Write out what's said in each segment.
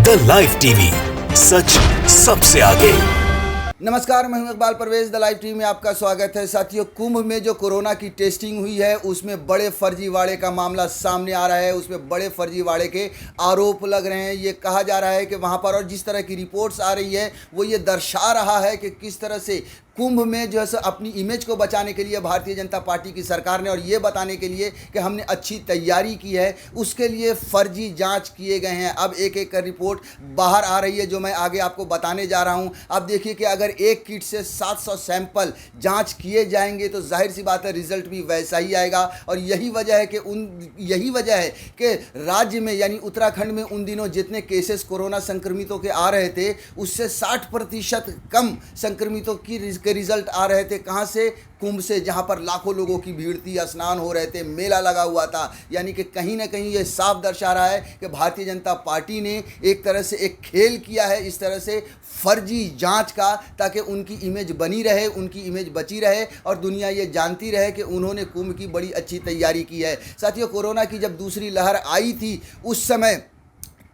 The live TV, सच सबसे आगे। नमस्कार, मैं हूं Iqbal Parvez. The live TV में आपका स्वागत है। साथियों, कुंभ में जो कोरोना की टेस्टिंग हुई है उसमें बड़े फर्जीवाड़े का मामला सामने आ रहा है। उसमें बड़े फर्जीवाड़े के आरोप लग रहे हैं। ये कहा जा रहा है कि वहां पर, और जिस तरह की रिपोर्ट्स आ रही है वो ये दर्शा रहा है कि किस तरह से कुंभ में जो है सो अपनी इमेज को बचाने के लिए भारतीय जनता पार्टी की सरकार ने, और ये बताने के लिए कि हमने अच्छी तैयारी की है, उसके लिए फर्जी जांच किए गए हैं। अब एक एक कर रिपोर्ट बाहर आ रही है जो मैं आगे आपको बताने जा रहा हूं। अब देखिए कि अगर एक किट से 700 सैंपल जांच किए जाएंगे तो जाहिर सी बात है रिजल्ट भी वैसा ही आएगा। और यही वजह है कि राज्य में यानी उत्तराखंड में उन दिनों जितने केसेस कोरोना संक्रमितों के आ रहे थे उससे 60% कम संक्रमितों के रिजल्ट आ रहे थे। कहां से? कुंभ से, जहां पर लाखों लोगों की भीड़ थी, स्नान हो रहे थे, मेला लगा हुआ था। यानी कि कहीं ना कहीं ये साफ दर्शा रहा है कि भारतीय जनता पार्टी ने एक तरह से एक खेल किया है इस तरह से फर्जी जांच का, ताकि उनकी इमेज बनी रहे, उनकी इमेज बची रहे और दुनिया ये जानती रहे कि उन्होंने कुंभ की बड़ी अच्छी तैयारी की है। साथियों, कोरोना की जब दूसरी लहर आई थी उस समय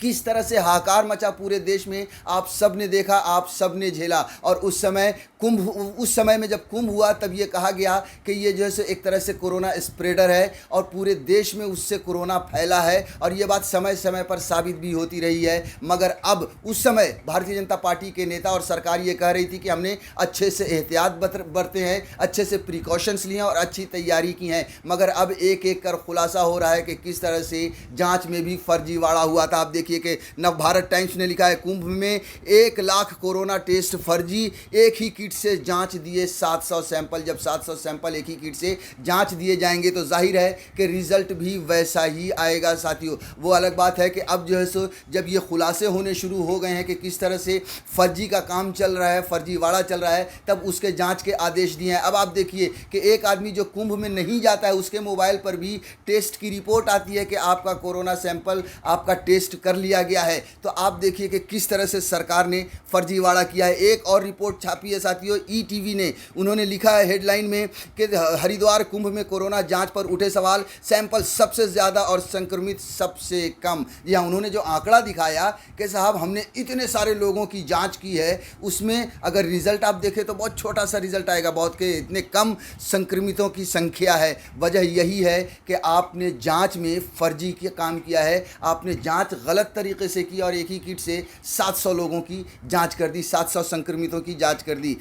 किस तरह से हाहाकार मचा पूरे देश में, आप सब ने देखा, आप सब ने झेला। और उस समय में जब कुंभ हुआ तब ये कहा गया कि ये जो है एक तरह से कोरोना स्प्रेडर है और पूरे देश में उससे कोरोना फैला है। और ये बात समय समय पर साबित भी होती रही है। मगर अब उस समय भारतीय जनता पार्टी के नेता और सरकार ये कह रही थी कि हमने अच्छे से एहतियात बरते हैं, अच्छे से प्रिकॉशंस लिए हैं और अच्छी तैयारी की हैं। मगर अब एक एक कर खुलासा हो रहा है कि किस तरह से जाँच में भी फर्जीवाड़ा हुआ था। आप कि नवभारत टाइम्स ने लिखा है, कुंभ में 1 लाख कोरोना टेस्ट फर्जी, एक ही किट से जांच दिए 700 सैंपल। जब 700 सैंपल एक ही किट से जांच दिए जाएंगे तो जाहिर है कि रिजल्ट भी वैसा ही आएगा। साथियों, वो अलग बात है कि अब जो है सो जब ये खुलासे होने शुरू हो गए हैं कि किस तरह से फर्जी का काम चल रहा है, फर्जीवाड़ा चल रहा है, तब उसके जाँच के आदेश दिए हैं। अब आप देखिए कि एक आदमी जो कुंभ में नहीं जाता है उसके मोबाइल पर भी टेस्ट की रिपोर्ट आती है कि आपका कोरोना सैंपल, आपका टेस्ट कर लिया गया है। तो आप देखिए कि किस तरह से सरकार ने फर्जीवाड़ा किया है। एक और रिपोर्ट छापी है साथियों ईटीवी ने, उन्होंने लिखा है हेडलाइन में कि हरिद्वार कुंभ में कोरोना जांच पर उठे सवाल, सैंपल सबसे ज़्यादा और संक्रमित सबसे कम। जी हाँ, उन्होंने जो आंकड़ा दिखाया कि साहब हमने इतने सारे लोगों की जांच की है, उसमें अगर रिजल्ट आप देखें तो बहुत छोटा सा रिजल्ट आएगा, बहुत के इतने कम संक्रमितों की संख्या है। वजह यही है कि आपने जांच में फर्जी का काम किया है, आपने जांच गलत तरीके से की और एक ही किट से 700 लोगों की जांच कर दी, 700 संक्रमितों की जांच कर दी।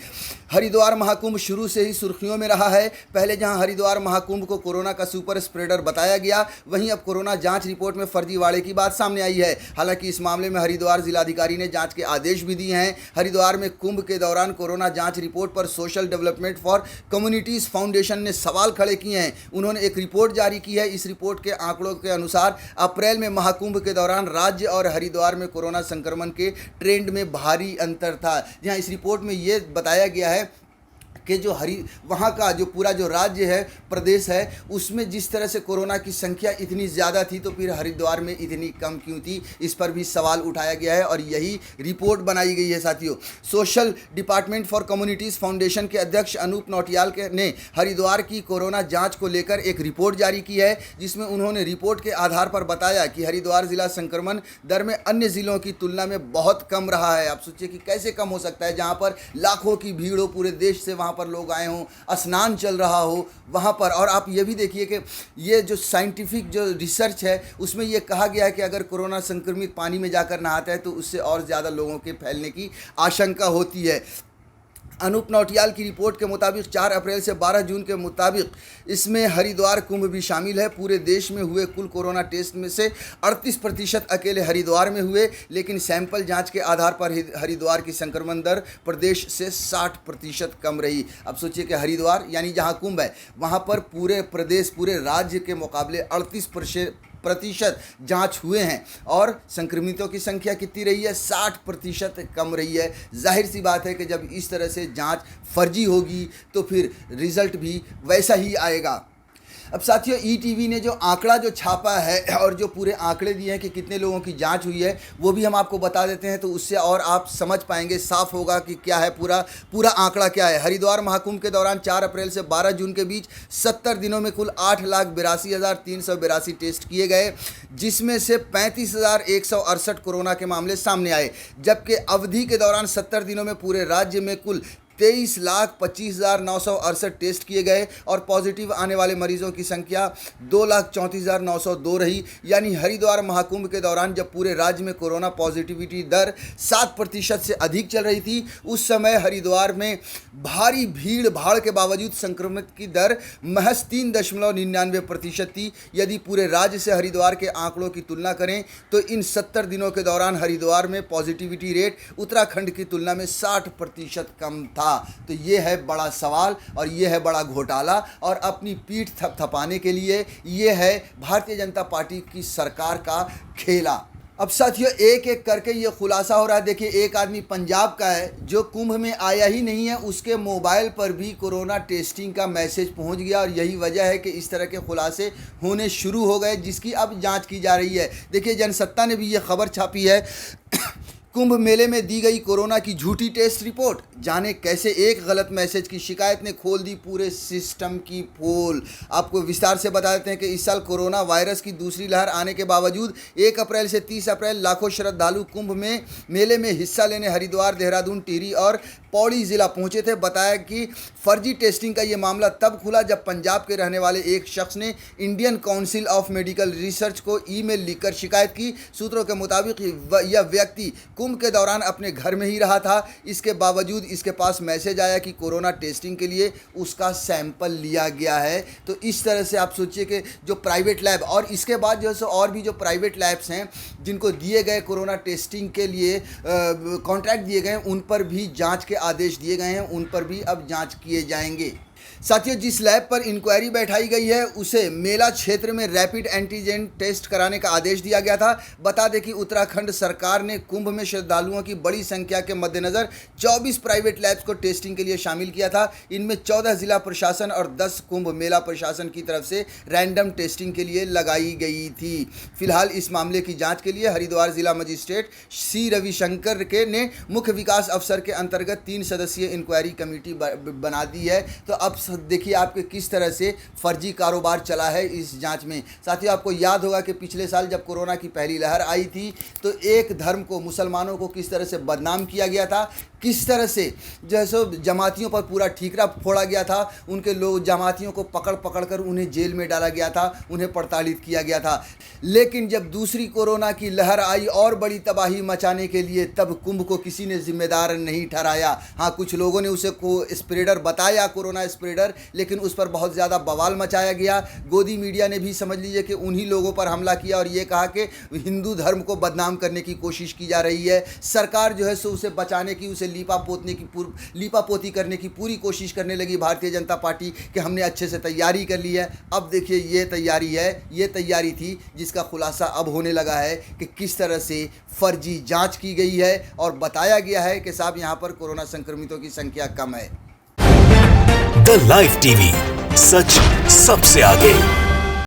हरिद्वार महाकुंभ शुरू से ही सुर्खियों में रहा है। पहले जहां हरिद्वार महाकुंभ को कोरोना का सुपर स्प्रेडर बताया गया, वहीं अब कोरोना जांच रिपोर्ट में फर्जीवाड़े की बात सामने आई है। हालांकि इस मामले में हरिद्वार जिलाधिकारी ने जांच के आदेश भी दिए हैं। हरिद्वार में कुंभ के दौरान कोरोना जांच रिपोर्ट पर social development for communities foundation ने सवाल खड़े किए हैं। उन्होंने एक रिपोर्ट जारी की है। इस रिपोर्ट के आंकड़ों के अनुसार अप्रैल में महाकुंभ के दौरान राज्य और हरिद्वार में कोरोना संक्रमण के ट्रेंड में भारी अंतर था। जहां इस रिपोर्ट में ये बताया गया है कि जो वहाँ का जो पूरा जो राज्य है, प्रदेश है, उसमें जिस तरह से कोरोना की संख्या इतनी ज़्यादा थी तो फिर हरिद्वार में इतनी कम क्यों थी, इस पर भी सवाल उठाया गया है और यही रिपोर्ट बनाई गई है। साथियों, social department for communities foundation के अध्यक्ष अनूप नौटियाल ने हरिद्वार की कोरोना जाँच को लेकर एक रिपोर्ट जारी की है, जिसमें उन्होंने रिपोर्ट के आधार पर बताया कि हरिद्वार जिला संक्रमण दर में अन्य ज़िलों की तुलना में बहुत कम रहा है। आप सोचिए कि कैसे कम हो सकता है, जहाँ पर लाखों की भीड़ हो, पूरे देश से वहाँ पर लोग आए हों, स्नान चल रहा हो वहाँ पर। और आप ये भी देखिए कि ये जो साइंटिफिक जो रिसर्च है उसमें ये कहा गया है कि अगर कोरोना संक्रमित पानी में जाकर नहाता है तो उससे और ज़्यादा लोगों के फैलने की आशंका होती है। अनूप नौटियाल की रिपोर्ट के मुताबिक 4 अप्रैल से 12 जून के मुताबिक इसमें हरिद्वार कुंभ भी शामिल है। पूरे देश में हुए कुल कोरोना टेस्ट में से 38% अकेले हरिद्वार में हुए, लेकिन सैंपल जांच के आधार पर हरिद्वार की संक्रमण दर प्रदेश से 60% कम रही। अब सोचिए कि हरिद्वार यानी जहां कुंभ है वहां पर पूरे प्रदेश, पूरे राज्य के मुकाबले 38% जांच हुए हैं और संक्रमितों की संख्या कितनी रही है? 60% कम रही है। जाहिर सी बात है कि जब इस तरह से जांच फर्जी होगी तो फिर रिजल्ट भी वैसा ही आएगा। अब साथियों ईटीवी ने जो आंकड़ा जो छापा है और जो पूरे आंकड़े दिए हैं कि कितने लोगों की जांच हुई है वो भी हम आपको बता देते हैं, तो उससे और आप समझ पाएंगे, साफ होगा कि क्या है पूरा आंकड़ा क्या है। हरिद्वार महाकुंभ के दौरान 4 अप्रैल से 12 जून के बीच 70 दिनों में कुल 8,82,382 टेस्ट किए गए, जिसमें से 35,168 कोरोना के मामले सामने आए, जबकि अवधि के दौरान 70 दिनों में पूरे राज्य में कुल 23,25,968 टेस्ट किए गए और पॉजिटिव आने वाले मरीजों की संख्या 2,34,902 रही। यानी हरिद्वार महाकुंभ के दौरान जब पूरे राज्य में कोरोना पॉजिटिविटी दर 7% से अधिक चल रही थी, उस समय हरिद्वार में भारी भीड़ भाड़ के बावजूद संक्रमित की दर महज 3.99% थी। यदि पूरे राज्य से हरिद्वार के आंकड़ों की तुलना करें तो इन 70 दिनों के दौरान हरिद्वार में पॉजिटिविटी रेट उत्तराखंड की तुलना में 60% कम था। तो ये है बड़ा सवाल और ये है बड़ा घोटाला, और अपनी पीठ थपथपाने के लिए ये है भारतीय जनता पार्टी की सरकार का खेला। अब साथियों एक एक करके ये खुलासा हो रहा है। देखिए, एक आदमी पंजाब का है जो कुंभ में आया ही नहीं है, उसके मोबाइल पर भी कोरोना टेस्टिंग का मैसेज पहुंच गया, और यही वजह है कि इस तरह के खुलासे होने शुरू हो गए, जिसकी अब जांच की जा रही है। देखिए, जनसत्ता ने भी ये खबर छापी है कुंभ मेले में दी गई कोरोना की झूठी टेस्ट रिपोर्ट, जाने कैसे एक गलत मैसेज की शिकायत ने खोल दी पूरे सिस्टम की पोल। आपको विस्तार से बता देते हैं कि इस साल कोरोना वायरस की दूसरी लहर आने के बावजूद 1 अप्रैल से 30 अप्रैल लाखों श्रद्धालु कुंभ में मेले में हिस्सा लेने हरिद्वार, देहरादून, टिहरी और पौड़ी जिला पहुंचे थे। बताया कि फर्जी टेस्टिंग का ये मामला तब खुला जब पंजाब के रहने वाले एक शख्स ने Indian council of medical research को ईमेल लिखकर शिकायत की। सूत्रों के मुताबिक यह व्यक्ति कुंभ के दौरान अपने घर में ही रहा था, इसके बावजूद इसके पास मैसेज आया कि कोरोना टेस्टिंग के लिए उसका सैंपल लिया गया है। तो इस तरह से आप सोचिए कि जो प्राइवेट लैब और इसके बाद जो है और भी जो प्राइवेट लैब्स हैं जिनको दिए गए कोरोना टेस्टिंग के लिए कॉन्ट्रैक्ट दिए गए हैं, उन पर भी जांच के आदेश दिए गए हैं, उन पर भी अब जांच किए जाएंगे। साथियों, जिस लैब पर इंक्वायरी बैठाई गई है उसे मेला क्षेत्र में रैपिड एंटीजन टेस्ट कराने का आदेश दिया गया था। बता दें कि उत्तराखंड सरकार ने कुंभ में श्रद्धालुओं की बड़ी संख्या के मद्देनज़र 24 प्राइवेट लैब्स को टेस्टिंग के लिए शामिल किया था। इनमें 14 जिला प्रशासन और 10 कुंभ मेला प्रशासन की तरफ से रैंडम टेस्टिंग के लिए लगाई गई थी। फिलहाल इस मामले की जाँच के लिए हरिद्वार जिला मजिस्ट्रेट सी रविशंकर ने मुख्य विकास अफसर के अंतर्गत 3 सदस्यीय इंक्वायरी कमेटी बना दी है। तो अब देखिए आपके किस तरह से फर्जी कारोबार चला है इस जांच में। साथियों, आपको याद होगा कि पिछले साल जब कोरोना की पहली लहर आई थी तो एक धर्म को, मुसलमानों को किस तरह से बदनाम किया गया था, किस तरह से जैसे जमातियों पर पूरा ठीकरा फोड़ा गया था, उनके लोग जमातियों को पकड़ कर उन्हें जेल में डाला गया था, उन्हें प्रताड़ित किया गया था। लेकिन जब दूसरी कोरोना की लहर आई और बड़ी तबाही मचाने के लिए, तब कुंभ को किसी ने जिम्मेदार नहीं ठहराया। हाँ, कुछ लोगों ने उसे स्प्रेडर बताया, कोरोना स्प्रेडर, लेकिन उस पर बहुत ज़्यादा बवाल मचाया गया। गोदी मीडिया ने भी समझ लीजिए कि उन्हीं लोगों पर हमला किया और ये कहा कि हिंदू धर्म को बदनाम करने की कोशिश की जा रही है। सरकार जो है सो उसे बचाने की, उसे लीपापोती करने की पूरी कोशिश करने लगी भारतीय जनता पार्टी कि हमने अच्छे से तैयारी कर ली है। अब देखिए ये तैयारी थी जिसका खुलासा अब होने लगा है कि किस तरह से फर्जी जांच की गई है और बताया गया है कि साहब यहाँ पर कोरोना संक्रमितों की संख्या कम है। द लाइव टीवी, सच सबसे आगे।